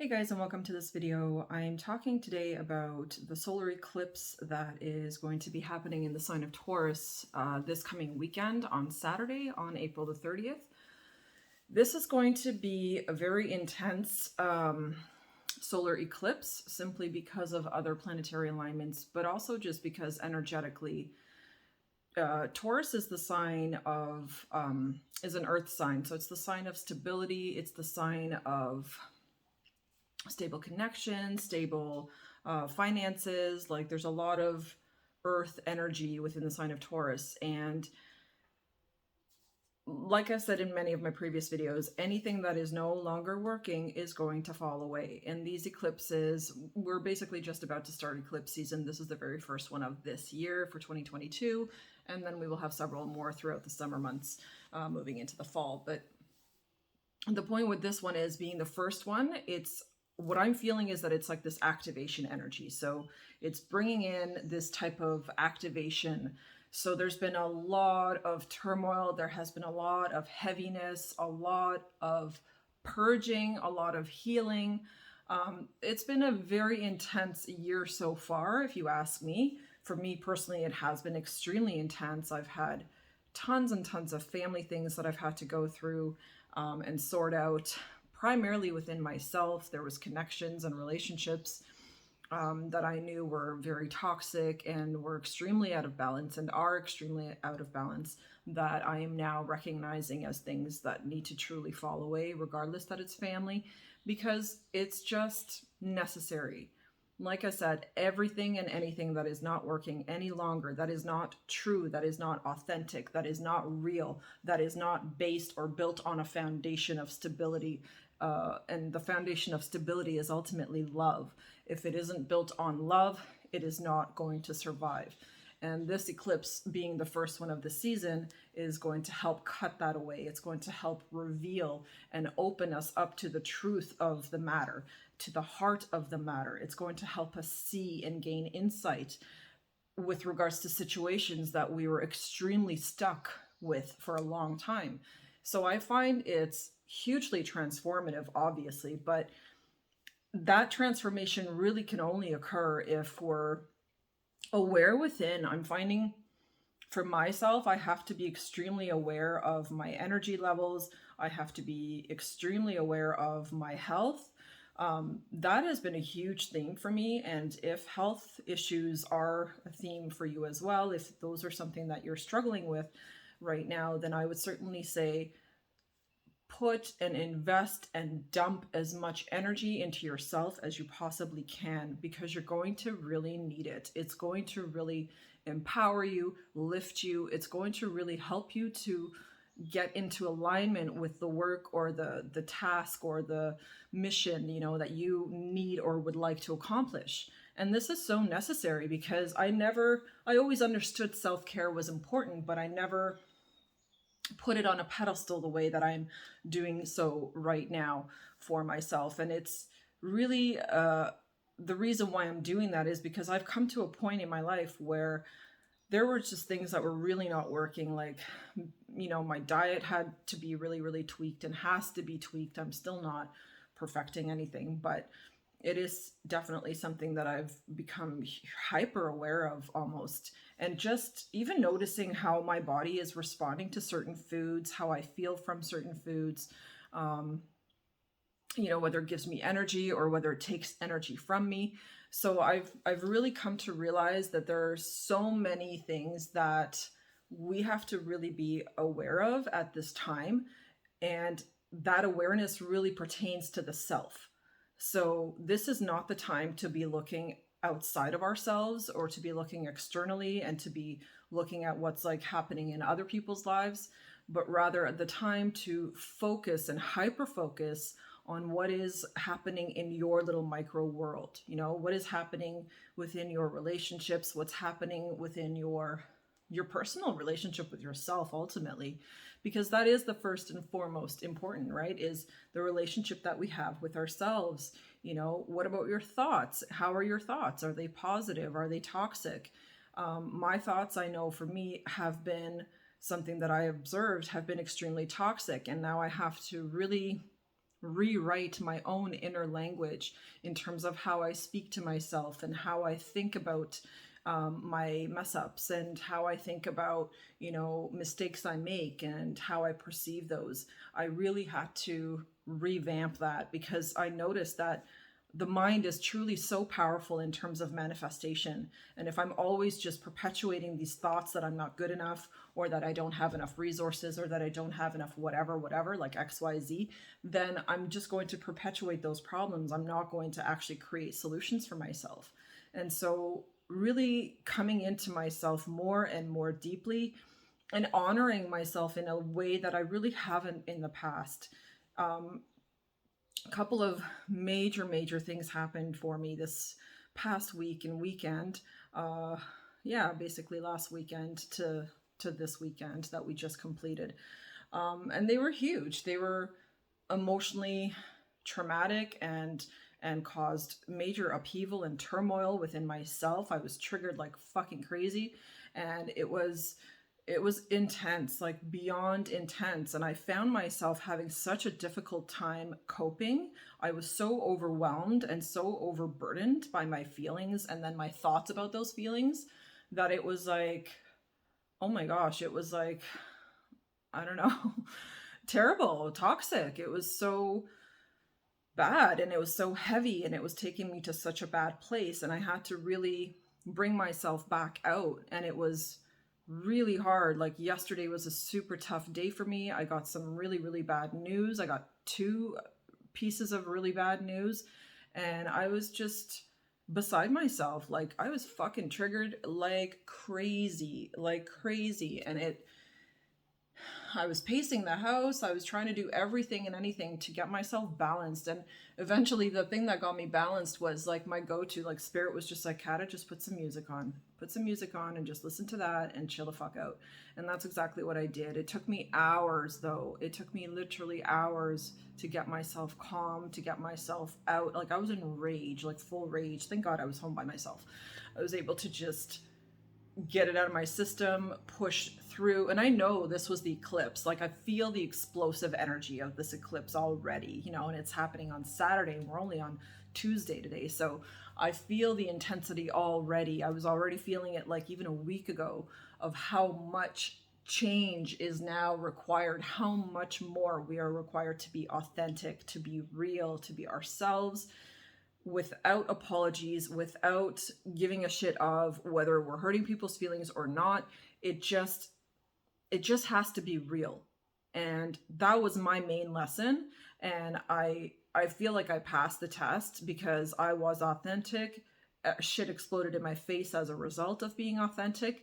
Hey guys, and welcome to this video. I'm talking today about the solar eclipse that is going to be happening in the sign of Taurus this coming weekend on Saturday, on April the 30th. This is going to be a very intense solar eclipse simply because of other planetary alignments, but also just because energetically, Taurus is the sign of, is an earth sign. So it's the sign of stability. It's the sign of stable connections, stable finances. Like there's a lot of earth energy within the sign of Taurus. And like I said in many of my previous videos, anything that is no longer working is going to fall away. And these eclipses, we're basically just about to start eclipse season. This is the very first one of this year for 2022. And then we will have several more throughout the summer months moving into the fall. But the point with this one is being the first one, what I'm feeling is that it's like this activation energy. So it's bringing in this type of activation. So there's been a lot of turmoil. There has been a lot of heaviness, a lot of purging, a lot of healing. It's been a very intense year so far, if you ask me. For me personally, it has been extremely intense. I've had tons and tons of family things that I've had to go through and sort out. Primarily within myself, there was connections and relationships that I knew were very toxic and were extremely out of balance and are extremely out of balance, that I am now recognizing as things that need to truly fall away, regardless that it's family, because it's just necessary. Like I said, everything and anything that is not working any longer, that is not true, that is not authentic, that is not real, that is not based or built on a foundation of stability. And the foundation of stability is ultimately love. If it isn't built on love, it is not going to survive. And this eclipse, being the first one of the season, is going to help cut that away. It's going to help reveal and open us up to the truth of the matter, to the heart of the matter. It's going to help us see and gain insight with regards to situations that we were extremely stuck with for a long time. So I find it's hugely transformative, obviously, but that transformation really can only occur if we're aware within. I'm finding for myself, I have to be extremely aware of my energy levels. I have to be extremely aware of my health. That has been a huge theme for me. And if health issues are a theme for you as well, if those are something that you're struggling with right now, then I would certainly say put and invest and dump as much energy into yourself as you possibly can, because you're going to really need it. It's going to really empower you, lift you. It's going to really help you to get into alignment with the work or the task or the mission, that you need or would like to accomplish. And this is so necessary, because I always understood self-care was important, but I never put it on a pedestal the way that I'm doing so right now for myself. And it's really the reason why I'm doing that is because I've come to a point in my life where there were just things that were really not working. Like, my diet had to be really, really tweaked and has to be tweaked. I'm still not perfecting anything, but it is definitely something that I've become hyper aware of almost. And just even noticing how my body is responding to certain foods, how I feel from certain foods, whether it gives me energy or whether it takes energy from me. So I've really come to realize that there are so many things that we have to really be aware of at this time. And that awareness really pertains to the self. So this is not the time to be looking outside of ourselves or to be looking externally and to be looking at what's like happening in other people's lives, but rather the time to focus and hyper focus on what is happening in your little micro world. What is happening within your relationships, what's happening within your personal relationship with yourself ultimately, because that is the first and foremost important, right? Is the relationship that we have with ourselves. What about your thoughts? How are your thoughts? Are they positive? Are they toxic? My thoughts, I know for me, have been something that I observed have been extremely toxic. And now I have to really rewrite my own inner language in terms of how I speak to myself and how I think about my mess ups and how I think about, mistakes I make and how I perceive those. I really had to revamp that because I noticed that the mind is truly so powerful in terms of manifestation. And if I'm always just perpetuating these thoughts that I'm not good enough, or that I don't have enough resources, or that I don't have enough whatever, like XYZ, then I'm just going to perpetuate those problems. I'm not going to actually create solutions for myself. And so really coming into myself more and more deeply and honoring myself in a way that I really haven't in the past. A couple of major things happened for me this past week and weekend. Basically last weekend to this weekend that we just completed. And they were huge. They were emotionally traumatic and caused major upheaval and turmoil within myself. I was triggered like fucking crazy, and it was intense, like beyond intense. And I found myself having such a difficult time coping. I was so overwhelmed and so overburdened by my feelings and then my thoughts about those feelings that it was like, oh my gosh, it was like, I don't know, terrible, toxic. It was so bad and it was so heavy and it was taking me to such a bad place. And I had to really bring myself back out. And it was really hard. Like yesterday was a super tough day for me. I got some really bad news. I got 2 pieces of really bad news, and I was just beside myself. Like I was fucking triggered like crazy. And I was pacing the house. I was trying to do everything and anything to get myself balanced. And eventually the thing that got me balanced was like my go-to, like spirit was just like, Kata, just put some music on and just listen to that and chill the fuck out. And that's exactly what I did. It took me hours though. It took me literally hours to get myself calm, to get myself out. Like I was in rage, like full rage. Thank God I was home by myself. I was able to just get it out of my system, push through. And I know this was the eclipse. Like I feel the explosive energy of this eclipse already, and it's happening on Saturday and we're only on Tuesday today. So I feel the intensity already. I was already feeling it like even a week ago of how much change is now required, how much more we are required to be authentic, to be real, to be ourselves, without apologies, without giving a shit of whether we're hurting people's feelings or not. It just has to be real. And that was my main lesson. And I feel like I passed the test because I was authentic. Shit exploded in my face as a result of being authentic.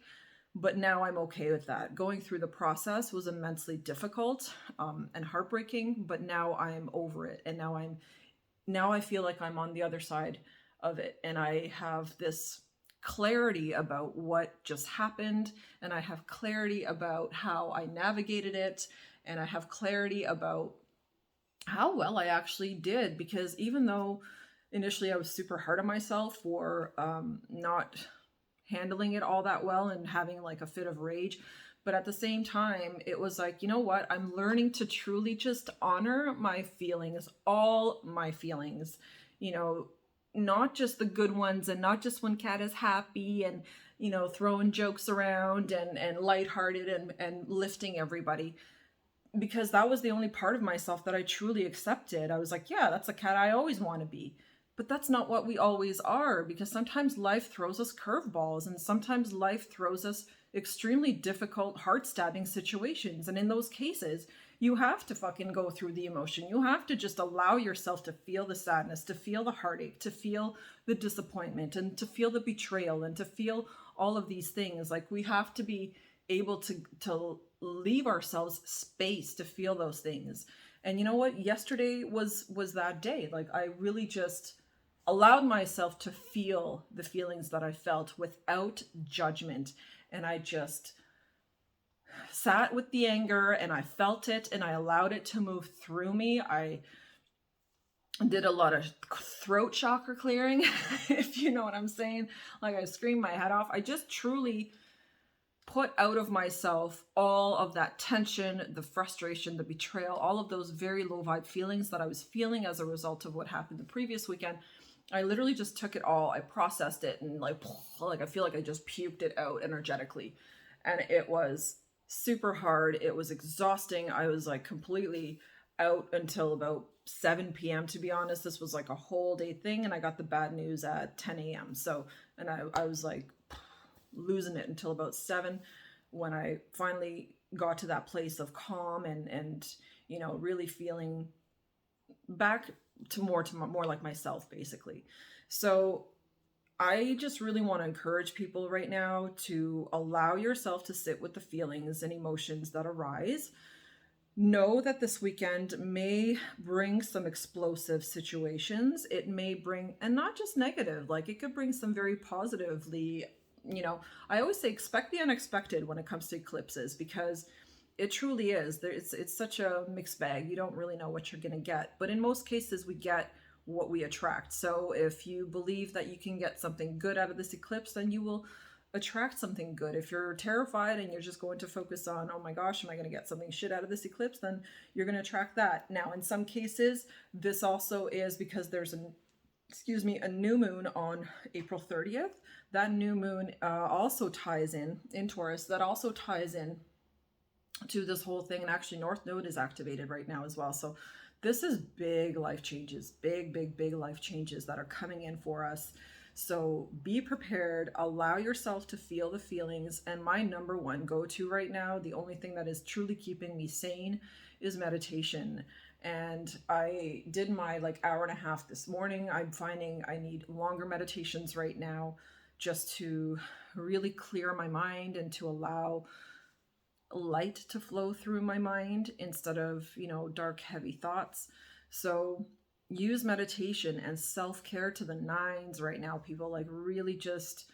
But now I'm okay with that. Going through the process was immensely difficult and heartbreaking, but now I'm over it. And now I feel like I'm on the other side of it, and I have this clarity about what just happened, and I have clarity about how I navigated it, and I have clarity about how well I actually did, because even though initially I was super hard on myself for not handling it all that well and having like a fit of rage, but at the same time, it was like, you know what? I'm learning to truly just honor my feelings, all my feelings, not just the good ones and not just when Kat is happy and, throwing jokes around and lighthearted and lifting everybody. Because that was the only part of myself that I truly accepted. I was like, yeah, that's a Kat I always want to be. But that's not what we always are, because sometimes life throws us curveballs, and sometimes life throws us extremely difficult, heart-stabbing situations. And in those cases, you have to fucking go through the emotion. You have to just allow yourself to feel the sadness, to feel the heartache, to feel the disappointment, and to feel the betrayal, and to feel all of these things. Like we have to be able to leave ourselves space to feel those things. And you know what? Yesterday was that day. Like I really just allowed myself to feel the feelings that I felt without judgment. And I just sat with the anger and I felt it and I allowed it to move through me. I did a lot of throat chakra clearing, if you know what I'm saying. Like I screamed my head off. I just truly put out of myself all of that tension, the frustration, the betrayal, all of those very low vibe feelings that I was feeling as a result of what happened the previous weekend. I literally just took it all, I processed it, and like I feel like I just puked it out energetically. And it was super hard. It was exhausting. I was like completely out until about 7 p.m. to be honest. This was like a whole day thing, and I got the bad news at 10 a.m. So, and I was like losing it until about 7, when I finally got to that place of calm and you know, really feeling back to more like myself, basically. So I just really want to encourage people right now to allow yourself to sit with the feelings and emotions that arise. Know that this weekend may bring some explosive situations. It may bring, and not just negative, like it could bring some very positively, you know, I always say expect the unexpected when it comes to eclipses, because it truly is. It's such a mixed bag. You don't really know what you're going to get. But in most cases, we get what we attract. So if you believe that you can get something good out of this eclipse, then you will attract something good. If you're terrified and you're just going to focus on, oh my gosh, am I going to get something shit out of this eclipse, then you're going to attract that. Now, in some cases, this also is because there's a new moon on April 30th. That new moon also ties in Taurus. That also ties in to this whole thing. And actually North Node is activated right now as well. So this is big life changes, big life changes that are coming in for us. So be prepared, allow yourself to feel the feelings. And my number one go-to right now, the only thing that is truly keeping me sane, is meditation. And I did my like hour and a half this morning. I'm finding I need longer meditations right now just to really clear my mind and to allow light to flow through my mind instead of, you know, dark, heavy thoughts. So use meditation and self-care to the nines right now, people. Like really just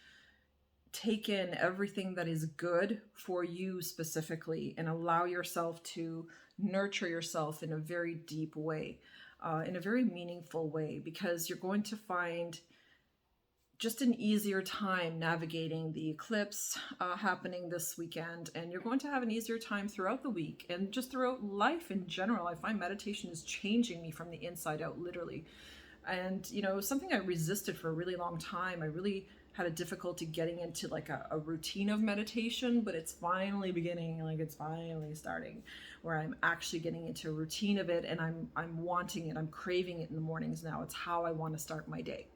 take in everything that is good for you specifically and allow yourself to nurture yourself in a very deep way, in a very meaningful way, because you're going to find just an easier time navigating the eclipse happening this weekend, and you're going to have an easier time throughout the week and just throughout life in general. I find meditation is changing me from the inside out, literally. And you know, something I resisted for a really long time. I really had a difficulty getting into like a routine of meditation, but it's finally beginning, like it's finally starting, where I'm actually getting into a routine of it, and I'm wanting it, I'm craving it in the mornings now. It's how I want to start my day.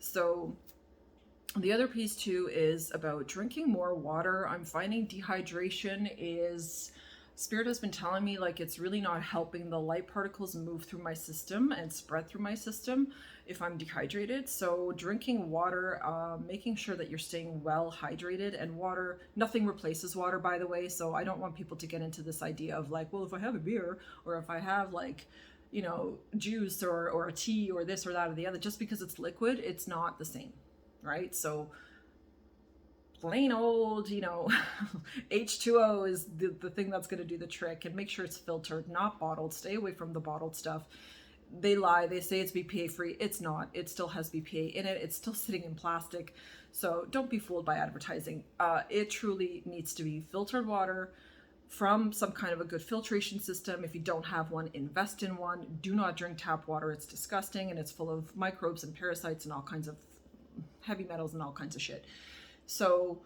So the other piece too is about drinking more water. I'm finding dehydration is, Spirit has been telling me like it's really not helping the light particles move through my system and spread through my system if I'm dehydrated. So drinking water, making sure that you're staying well hydrated, and water, nothing replaces water, by the way. So I don't want people to get into this idea of like, well, if I have a beer or if I have like, you know, juice or a tea or this or that or the other, just because it's liquid, it's not the same, right? So plain old, you know, H2O is the thing that's going to do the trick. And make sure it's filtered, not bottled. Stay away from the bottled stuff. They lie, they say it's BPA free. It's not. It still has BPA in it. It's still sitting in plastic. So don't be fooled by advertising. It truly needs to be filtered water from some kind of a good filtration system. If you don't have one, invest in one. Do not drink tap water. It's disgusting, and it's full of microbes and parasites and all kinds of heavy metals and all kinds of shit. So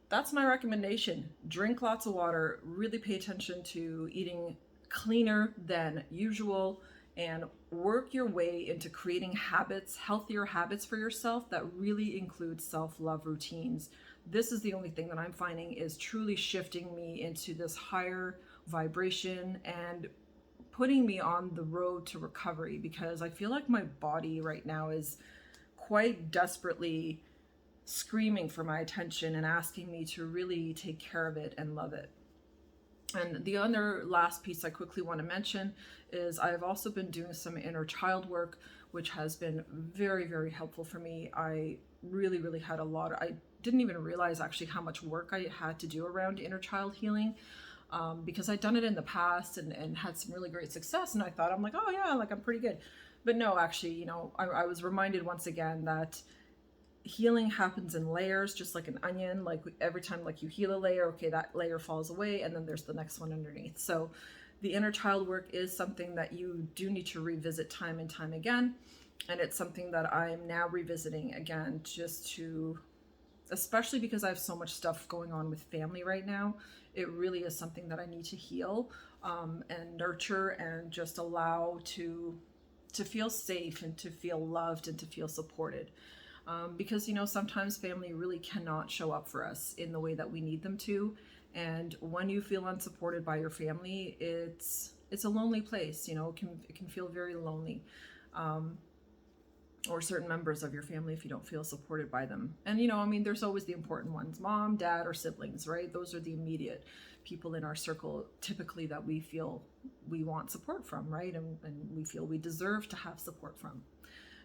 that's my recommendation. Drink lots of water, really pay attention to eating cleaner than usual, and work your way into creating habits, healthier habits for yourself that really include self-love routines. This is the only thing that I'm finding is truly shifting me into this higher vibration and putting me on the road to recovery, because I feel like my body right now is quite desperately screaming for my attention and asking me to really take care of it and love it. And the other last piece I quickly want to mention is I've also been doing some inner child work, which has been very helpful for me. I really had I didn't even realize actually how much work I had to do around inner child healing, because I'd done it in the past and had some really great success. And I thought, I'm like, oh yeah, like I'm pretty good. But no, actually, you know, I was reminded once again that healing happens in layers, just like an onion. Like every time like you heal a layer, okay, that layer falls away and then there's the next one underneath. So the inner child work is something that you do need to revisit time and time again. And it's something that I'm now revisiting again, just to, especially because I have so much stuff going on with family right now. It really is something that I need to heal and nurture and just allow to feel safe and to feel loved and to feel supported. Because, you know, sometimes family really cannot show up for us in the way that we need them to. And when you feel unsupported by your family, it's a lonely place. You know, it can feel very lonely. Or certain members of your family if you don't feel supported by them. And, you know, I mean, there's always the important ones, mom, dad, or siblings, right? Those are the immediate people in our circle, typically, that we feel we want support from, right? And we feel we deserve to have support from.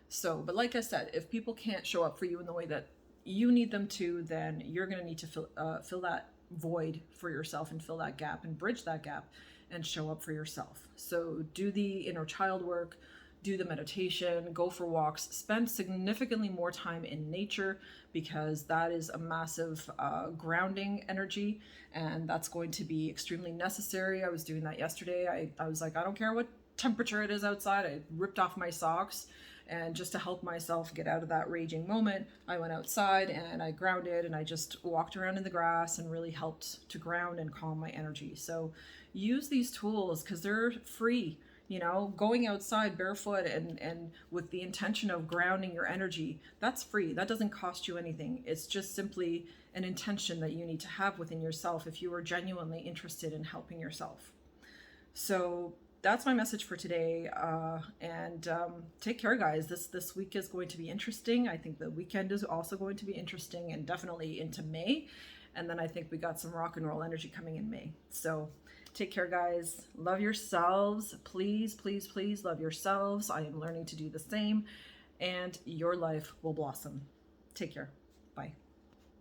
So, but like I said, if people can't show up for you in the way that you need them to, then you're going to need to fill that void for yourself and fill that gap and bridge that gap and show up for yourself. So do the inner child work, do the meditation, go for walks, spend significantly more time in nature, because that is a massive grounding energy, and that's going to be extremely necessary. I was doing that yesterday. I was like, I don't care what temperature it is outside. I ripped off my socks, and just to help myself get out of that raging moment, I went outside and I grounded, and I just walked around in the grass and really helped to ground and calm my energy. So use these tools because they're free. You know, going outside barefoot and with the intention of grounding your energy, that's free. That doesn't cost you anything. It's just simply an intention that you need to have within yourself if you are genuinely interested in helping yourself. So that's my message for today. And take care, guys. This week is going to be interesting. I think the weekend is also going to be interesting, and definitely into May. And then I think we got some rock and roll energy coming in May. So take care, guys. Love yourselves. Please, please, please love yourselves. I am learning to do the same, and your life will blossom. Take care. Bye.